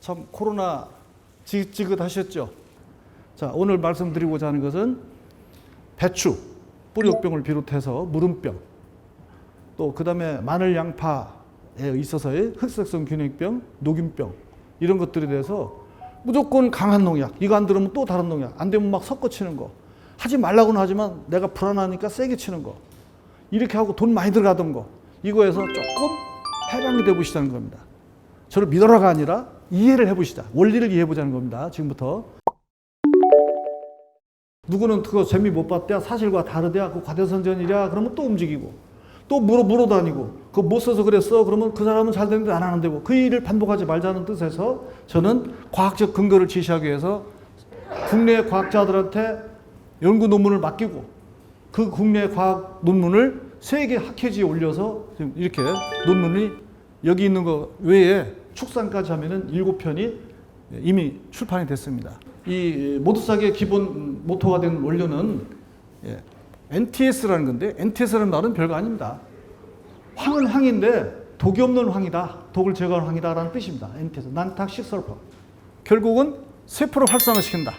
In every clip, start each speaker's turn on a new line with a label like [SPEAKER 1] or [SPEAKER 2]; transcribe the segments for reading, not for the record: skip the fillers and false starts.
[SPEAKER 1] 참 코로나 지긋지긋하셨죠? 자, 오늘 말씀드리고자 하는 것은 배추, 뿌리옥병을 비롯해서 무름병, 또 그 다음에 마늘 양파에 있어서의 흑색성 균형병, 녹균병 이런 것들에 대해서 무조건 강한 농약, 이거 안 들으면 또 다른 농약, 안 되면 막 섞어 치는 거, 하지 말라고는 하지만 내가 불안하니까 세게 치는 거, 이렇게 하고 돈 많이 들어가던 거, 이거에서 조금 해방이 돼 보시자는 겁니다. 저를 믿어라가 아니라 이해를 해보시자, 원리를 이해해보자는 겁니다. 지금부터. 누구는 그거 재미 못 봤대야, 사실과 다르대야, 그 과대선전이랴, 그러면 또 움직이고 또 물어다니고 그거 못 써서 그랬어, 그러면 그 사람은 잘 되는데 안 하는 데고, 그 일을 반복하지 말자는 뜻에서 저는 과학적 근거를 제시하기 위해서 국내 과학자들한테 연구 논문을 맡기고 그 국내 과학 논문을 세계 학회지에 올려서 지금 이렇게 논문이 여기 있는 거 외에 축산까지 하면은 7편이 이미 출판이 됐습니다. 이 모두싹의 기본 모토가 된 원료는 NTS라는 건데, NTS라는 말은 별거 아닙니다. 황은 황인데 독이 없는 황이다, 독을 제거하는 황이다라는 뜻입니다. NTS, 난탁식설파. 결국은 세포를 활성화시킨다.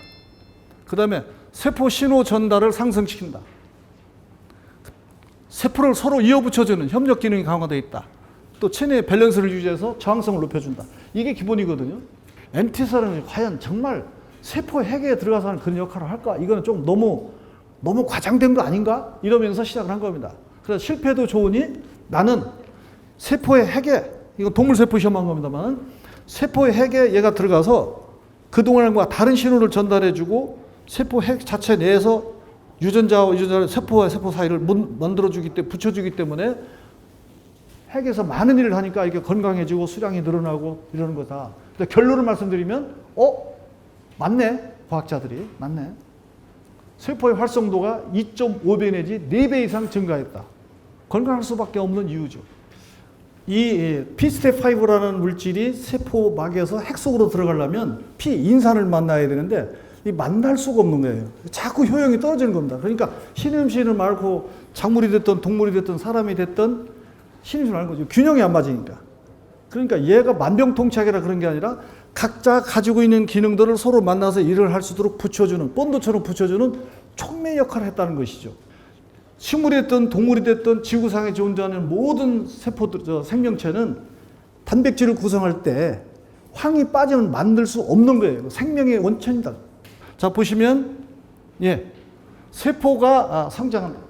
[SPEAKER 1] 그 다음에 세포 신호 전달을 상승시킨다. 세포를 서로 이어붙여주는 협력 기능이 강화되어 있다. 또 체내의 밸런스를 유지해서 저항성을 높여준다. 이게 기본이거든요. NTS라는 과연 정말 세포 핵에 들어가서 하는 그런 역할을 할까? 이거는 좀 너무 과장된 거 아닌가? 이러면서 시작을 한 겁니다. 그래서 실패도 좋으니 나는 세포의 핵에, 이건 동물세포 시험한 겁니다만, 세포의 핵에 얘가 들어가서 그동안과 다른 신호를 전달해주고 세포 핵 자체 내에서 유전자와 세포와 세포 사이를 만들어주기 때문에, 붙여주기 때문에 핵에서 많은 일을 하니까 이게 건강해지고 수량이 늘어나고 이러는 거다. 근데 결론을 말씀드리면, 맞네. 과학자들이. 맞네. 세포의 활성도가 2.5배 내지 4배 이상 증가했다. 건강할 수밖에 없는 이유죠. 이 P스텝5라는 물질이 세포막에서 핵 속으로 들어가려면 P인산을 만나야 되는데 이 만날 수가 없는 거예요. 자꾸 효용이 떨어지는 겁니다. 그러니까 신음신을 말고 작물이 됐든 동물이 됐든 사람이 됐든 신음신을 말는 거죠. 균형이 안 맞으니까. 그러니까 얘가 만병통치약이라 그런 게 아니라 각자 가지고 있는 기능들을 서로 만나서 일을 할 수 있도록 붙여주는, 본드처럼 붙여주는 촉매 역할을 했다는 것이죠. 식물이 됐든 동물이 됐든 지구상에 존재하는 모든 세포들, 생명체는 단백질을 구성할 때 황이 빠지면 만들 수 없는 거예요. 생명의 원천이다. 자, 보시면, 세포가 성장한다.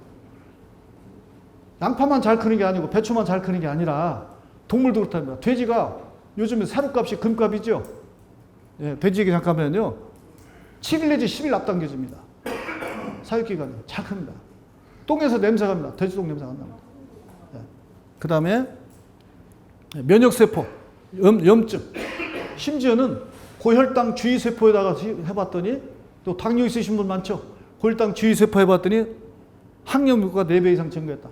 [SPEAKER 1] 양파만 잘 크는 게 아니고 배추만 잘 크는 게 아니라 동물도 그렇답니다. 돼지가 요즘에 사료값이 금값이죠. 돼지 얘기 잠깐만요. 7일 내지 10일 앞당겨집니다. 사육기간이 잘 큽니다. 똥에서 냄새가 납니다. 돼지똥 냄새가 안 납니다. 그 다음에 면역세포, 염증. 심지어는 고혈당 주위세포에다가 해봤더니, 또 당뇨 있으신 분 많죠? 고혈당 주위세포 해봤더니 항염구가 4배 이상 증가했다.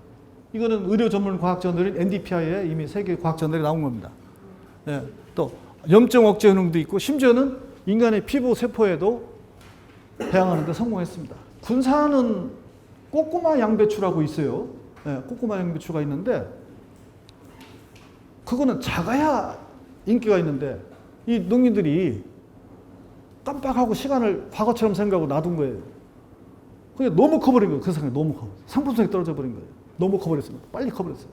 [SPEAKER 1] 이거는 의료 전문 과학저널인 NDPI에 이미 세계 과학저널이 나온 겁니다. 또 염증 억제 효능도 있고, 심지어는 인간의 피부 세포에도 배양하는 데 성공했습니다. 군산은 꼬꼬마 양배추라고 있어요. 꼬꼬마 양배추가 있는데 그거는 작아야 인기가 있는데 이 농민들이 깜빡하고 시간을 과거처럼 생각하고 놔둔 거예요. 그게 너무 커버린 거예요. 그 생각이 너무 커. 상품성이 떨어져 버린 거예요. 너무 커버렸습니다. 빨리 커버렸어요.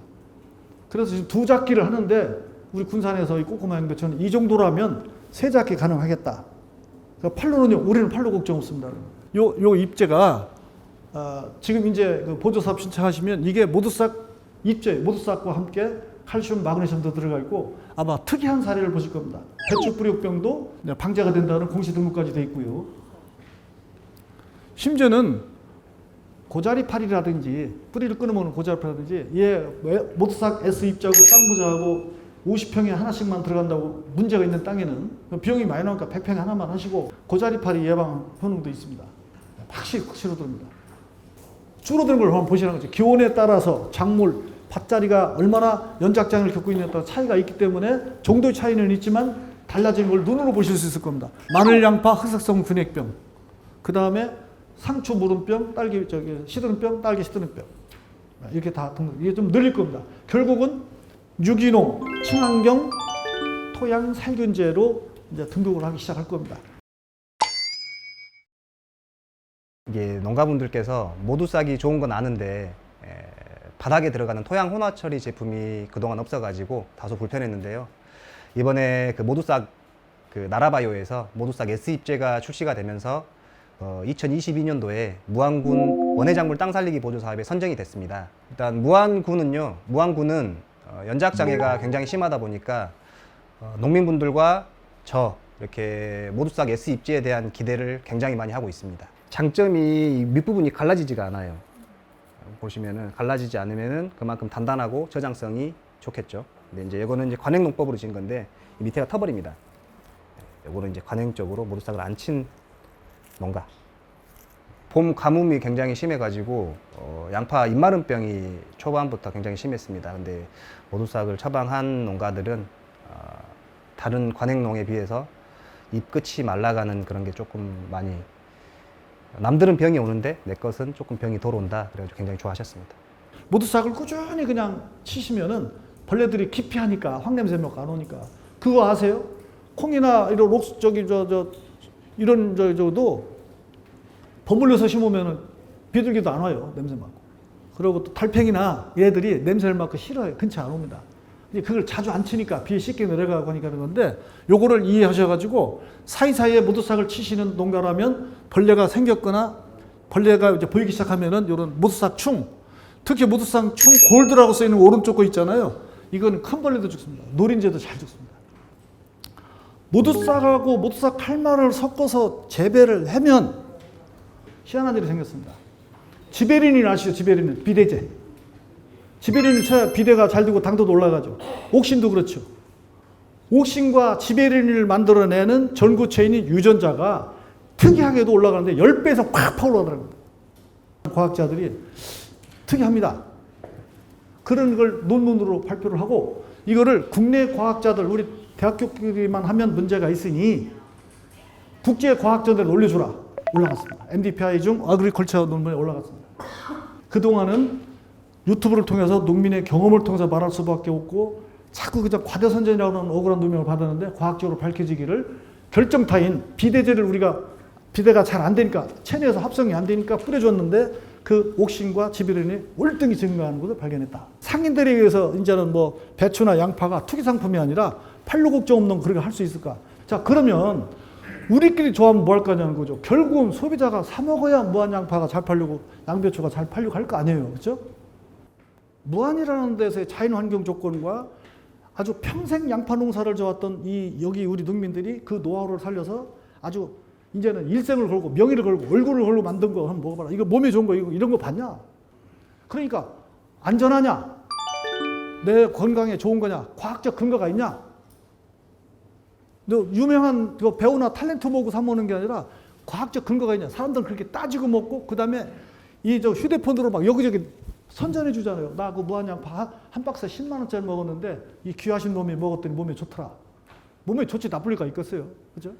[SPEAKER 1] 그래서 지금 2작기를 하는데 우리 군산에서 이 꼬꼬마 양배추는 이 정도라면 3작기 가능하겠다. 그러니까 팔로는요, 우리는 팔로 걱정 없습니다. 요 잎제가 지금 이제 그 보조사업 신청하시면 이게 모두싹 잎제, 모두싹과 함께 칼슘, 마그네슘도 들어가 있고 아마 특이한 사례를 보실 겁니다. 배추 뿌리옥병도 방제가 된다는 공시 등록까지 돼 있고요. 심지어는 고자리파리라든지 뿌리를 끊어먹는 고자리파리라든지 얘 모두싹 S 잎자고 땅 부자하고 50평에 하나씩만 들어간다고 문제가 있는 땅에는 비용이 많이 나오니까 100평에 하나만 하시고 고자리파리 예방 효능도 있습니다. 확실히 줄어듭니다. 줄어드는 걸 한번 보시라는 거죠. 기온에 따라서 작물, 밭자리가 얼마나 연작장을 겪고 있느냐에 따라 차이가 있기 때문에 정도의 차이는 있지만 달라지는 걸 눈으로 보실 수 있을 겁니다. 마늘, 양파, 흑색성 균핵병, 그 다음에 상추 무름병, 딸기 시드름병, 딸기 시드름병, 이렇게 다 이게 좀 늘릴 겁니다. 결국은 유기농, 친환경, 토양 살균제로 이제 등록을 하기 시작할 겁니다.
[SPEAKER 2] 이게 농가분들께서 모두 싹이 좋은 건 아는데 바닥에 들어가는 토양 혼화 처리 제품이 그동안 없어가지고 다소 불편했는데요. 이번에 그 모두싹 그 나라바이오에서 모두싹 S 입제가 출시가 되면서 2022년도에 무안군 원해작물 땅 살리기 보조 사업에 선정이 됐습니다. 일단 무안군은 연작 장애가 굉장히 심하다 보니까 농민분들과 저 이렇게 모두싹 S 입지에 대한 기대를 굉장히 많이 하고 있습니다. 장점이 밑부분이 갈라지지가 않아요. 보시면은 갈라지지 않으면은 그만큼 단단하고 저장성이 좋겠죠. 근데 이제 이거는 이제 관행농법으로 지은 건데 밑에가 터벌입니다. 이거는 이제 관행적으로 모두싹을 안 친 농가. 봄 가뭄이 굉장히 심해가지고 양파 잎마름병이 초반부터 굉장히 심했습니다. 근데 모두싹을 처방한 농가들은 다른 관행농에 비해서 잎 끝이 말라가는 그런 게 조금 많이, 남들은 병이 오는데 내 것은 조금 병이 덜 온다. 그래가지고 굉장히 좋아하셨습니다.
[SPEAKER 1] 모두싹을 꾸준히 그냥 치시면은 벌레들이 기피하니까 황냄새 몇 안 오니까. 그거 아세요? 콩이나 이런 이런 저도 버물려서 심으면은 비둘기도 안 와요. 냄새 맡고. 그리고 또 달팽이나 얘들이 냄새를 맡고 싫어요. 근처 안 옵니다. 그걸 자주 안 치니까 비에 쉽게 내려가고 하니까 그런 건데, 요거를 이해하셔가지고 사이사이에 모두싹을 치시는 농가라면 벌레가 생겼거나 벌레가 이제 보이기 시작하면은 요런 모두싹 충, 특히 모두싹 충 골드라고 써있는 오른쪽 거 있잖아요. 이건 큰 벌레도 죽습니다. 노린재도 잘 죽습니다. 모두싹하고 모두싹 칼말을 섞어서 재배를 하면 희한한 일이 생겼습니다. 지베린을 아시죠? 지베린은 비대제. 지베린을 쳐야 비대가 잘 되고 당도도 올라가죠. 옥신도 그렇죠. 옥신과 지베린을 만들어내는 전구체인인 유전자가 특이하게도 올라가는데 10배에서 팍 올라가더라고요. 과학자들이 특이합니다. 그런 걸 논문으로 발표를 하고, 이거를 국내 과학자들, 우리 대학교끼리만 하면 문제가 있으니 국제 과학자들 올려주라. 올라갔습니다. MDPI 중 어그리컬처 논문에 올라갔습니다. 그동안은 유튜브를 통해서 농민의 경험을 통해서 말할 수밖에 없고 자꾸 그저 과대선전이라고 하는 억울한 누명을 받았는데, 과학적으로 밝혀지기를 결정타인 비대제를 우리가 비대가 잘 안 되니까 체내에서 합성이 안 되니까 뿌려줬는데 그 옥신과 지베린이 월등히 증가하는 것을 발견했다. 상인들에 의해서 이제는 뭐 배추나 양파가 투기 상품이 아니라 팔로 걱정 없는 그렇게 할 수 있을까? 자, 그러면 우리끼리 좋아하면 뭐 할 거냐는 거죠. 결국은 소비자가 사 먹어야 무한 양파가 잘 팔리고 양배추가 잘 팔리고 할 거 아니에요. 그렇죠? 무안이라는 데서의 자연 환경 조건과 아주 평생 양파 농사를 져왔던 여기 우리 농민들이 그 노하우를 살려서 아주 이제는 일생을 걸고 명의를 걸고 얼굴을 걸고 만든 거 한번 먹어봐라. 이거 몸에 좋은 거 이런 거 봤냐? 그러니까 안전하냐? 내 건강에 좋은 거냐? 과학적 근거가 있냐? 너 유명한 배우나 탤런트 보고 사 먹는 게 아니라 과학적 근거가 있냐? 사람들은 그렇게 따지고 먹고 그다음에 휴대폰으로 막 여기저기 선전해 주잖아요. 나 그 무한양파 한 박스에 10만 원짜리 먹었는데 이 귀하신 놈이 먹었더니 몸에 좋더라. 몸에 좋지 나쁠 리가 있겠어요. 그죠?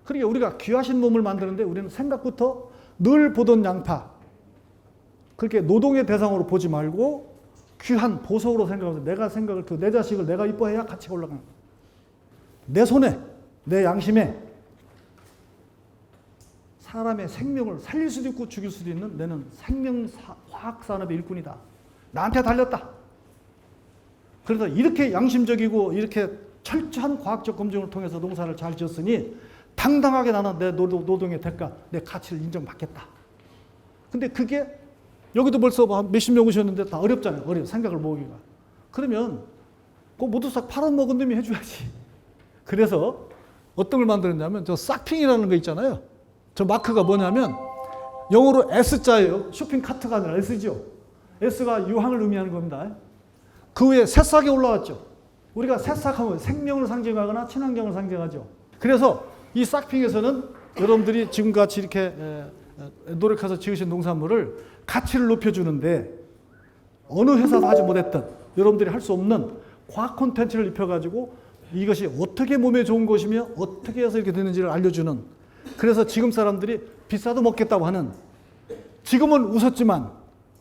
[SPEAKER 1] 그러니까 우리가 귀하신 몸을 만드는데 우리는 생각부터 늘 보던 양파, 그렇게 노동의 대상으로 보지 말고 귀한 보석으로 생각하면서 내가 생각을, 내 자식을 내가 이뻐해야 가치가 올라가는 거예요. 내 손에, 내 양심에 사람의 생명을 살릴 수도 있고 죽일 수도 있는 나는 화학산업의 일꾼이다. 나한테 달렸다. 그래서 이렇게 양심적이고 이렇게 철저한 과학적 검증을 통해서 농사를 잘 지었으니 당당하게 나는 내 노동의 대가, 내 가치를 인정받겠다. 근데 그게 여기도 벌써 몇십 명 오셨는데 다 어렵잖아요. 어려워. 생각을 모으기가. 그러면 그 모두싹 팔아먹은 놈이 해줘야지. 그래서 어떤 걸 만들었냐면 저 싹핑이라는 거 있잖아요. 저 마크가 뭐냐면 영어로 S자예요. 쇼핑 카트가 아니라 S죠. S가 유황을 의미하는 겁니다. 그 위에 새싹이 올라왔죠. 우리가 새싹하면 생명을 상징하거나 친환경을 상징하죠. 그래서 이 싹핑에서는 여러분들이 지금같이 이렇게 노력해서 지으신 농산물을 가치를 높여주는데 어느 회사도 하지 못했던 여러분들이 할 수 없는 과학 콘텐츠를 입혀가지고 이것이 어떻게 몸에 좋은 것이며 어떻게 해서 이렇게 되는지를 알려주는, 그래서 지금 사람들이 비싸도 먹겠다고 하는, 지금은 웃었지만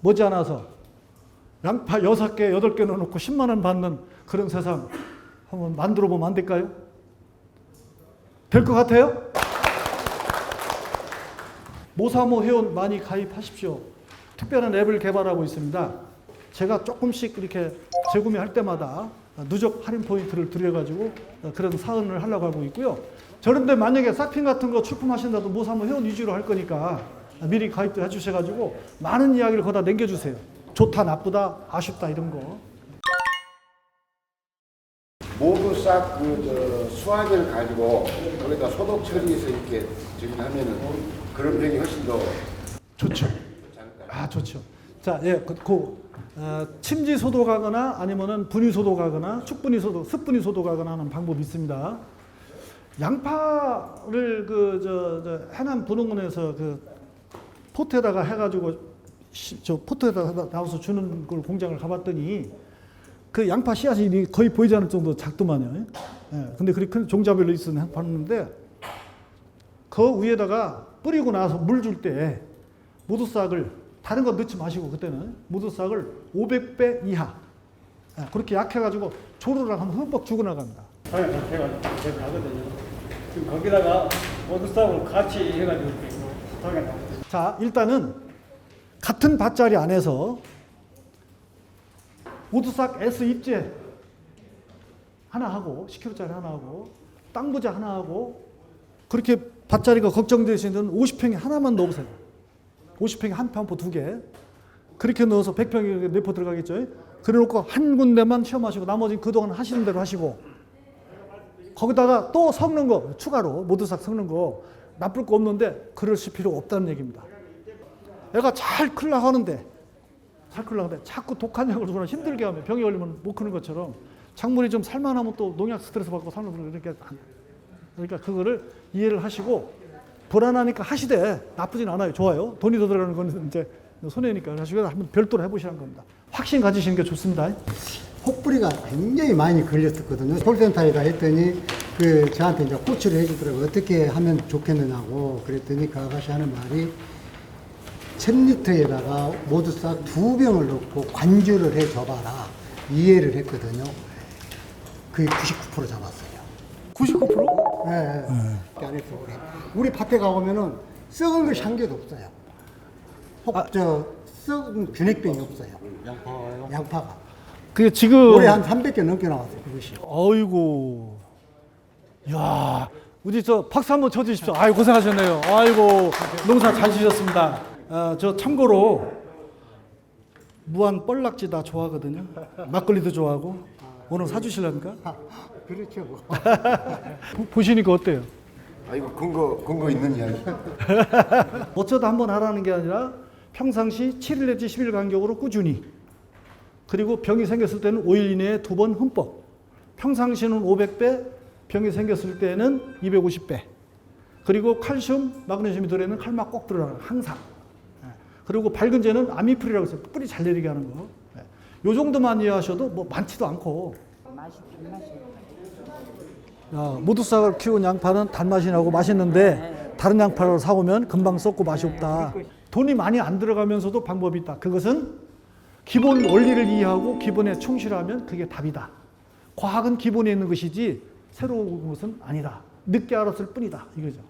[SPEAKER 1] 머지않아서 양파 6개, 8개 넣어놓고 10만 원 받는 그런 세상 한번 만들어 보면 안 될까요? 될 것 같아요? 모사모 회원 많이 가입하십시오. 특별한 앱을 개발하고 있습니다. 제가 조금씩 이렇게 재구매할 때마다 누적 할인 포인트를 드려가지고 그런 사은을 하려고 하고 있고요. 저런데 만약에 싹핀 같은 거 출품하신다도 모사모 회원 위주로 할 거니까 미리 가입도 해주셔가지고 많은 이야기를 거기다 남겨주세요. 좋다, 나쁘다, 아쉽다 이런 거.
[SPEAKER 3] 모두 싹 수화기를 가지고 거기다 소독 처리해서 이렇게 저기 하면은 그런 병이 훨씬 더
[SPEAKER 1] 좋죠.
[SPEAKER 3] 좋지 않을까요?
[SPEAKER 1] 아, 좋죠. 자, 예, 침지 소독하거나 아니면은 분유 소독하거나 축분유 소독, 습분유 소독하거나 하는 방법이 있습니다. 양파를 해남 분홍원에서 포트에다가 해가지고 저 포트에다가 나와서 주는 걸 공장을 가봤더니 그 양파 씨앗이 거의 보이지 않을 정도 작더만요. 예, 근데 그렇게 큰 종자별로 있어서 봤는데 그 위에다가 뿌리고 나서 물 줄 때 모두싹을 다른 거 넣지 마시고 그때는 모두싹을 500배 이하 그렇게 약해가지고 조르랑 한번 흠뻑 주고 나갑니다.
[SPEAKER 4] 제가 하거든요. 지금 거기다가 모두싹을 같이 해가지고 이렇게 나오거든요.
[SPEAKER 1] 자, 일단은 같은 밭자리 안에서 모두싹 S 입제 하나 하고 10kg짜리 하나 하고 땅부자 하나 하고 그렇게 밭자리가 걱정되시는 50평에 하나만 넣으세요. 50평에 한 편포 2개 그렇게 넣어서 100평에 4포 들어가겠죠. 그래놓고 한 군데만 시험하시고 나머지는 그동안 하시는 대로 하시고 거기다가 또 섞는 거 추가로 모두싹 섞는 거 나쁠 거 없는데 그러실 필요 없다는 얘기입니다. 애가 잘 클라 하는데 자꾸 독한 약을 주거나 힘들게 하면 병이 걸리면 못 크는 것처럼 작물이 좀 살만하면 또 농약 스트레스 받고 살면 그러니까 그거를 이해를 하시고 불안하니까 하시되 나쁘진 않아요. 좋아요. 돈이 더 들어가는 건 이제 손해니까 하시고 한번 별도로 해보시는 겁니다. 확신 가지시는 게 좋습니다.
[SPEAKER 5] 혹부리가 굉장히 많이 걸렸었거든요. 콜센터에다 했더니 저한테 이제 코치를 해주더라고요. 어떻게 하면 좋겠느냐고 그랬더니 그 아가씨 하는 말이 1000리터에다가 모두싹 2병을 넣고 관주를 해 줘봐라. 이해를 했거든요. 그게 99% 잡았어요.
[SPEAKER 1] 99%?
[SPEAKER 5] 네. 안 했어. 우리 밭에 가보면은 썩은 것이 한 개도 없어요. 썩은 균핵병이 없어요. 양파가.
[SPEAKER 1] 그게 지금
[SPEAKER 5] 올해 한 300개 넘게 나왔어요. 그것이.
[SPEAKER 1] 아이고, 야, 우리 저 박수 한번 쳐주십시오. 아이 고생하셨네요. 아이고 농사 잘 지셨습니다. 저 참고로 무한 뻘락지 다 좋아하거든요. 막걸리도 좋아하고 오늘 사주실랍니까?
[SPEAKER 5] 그렇죠. 뭐.
[SPEAKER 1] 보시니까 어때요?
[SPEAKER 3] 아 이거 근거 있는 이야기.
[SPEAKER 1] 어쩌다 한번 하라는 게 아니라 평상시 7일 내지 10일 간격으로 꾸준히 그리고 병이 생겼을 때는 5일 이내에 2번 흠뻑 평상시는 500배 병이 생겼을 때는 250배 그리고 칼슘, 마그네슘이 들어있는 칼막 꼭 들어가요. 항상. 그리고 밝은 재는 아미풀이라고 해서 뿌리 잘 내리게 하는 거. 요 정도만 이해하셔도 뭐 많지도 않고. 모두싹을 키운 양파는 단맛이 나고 맛있는데 다른 양파를 사오면 금방 썩고 맛이 없다. 돈이 많이 안 들어가면서도 방법이 있다. 그것은 기본 원리를 이해하고 기본에 충실하면 그게 답이다. 과학은 기본에 있는 것이지 새로운 것은 아니다. 늦게 알았을 뿐이다. 이거죠.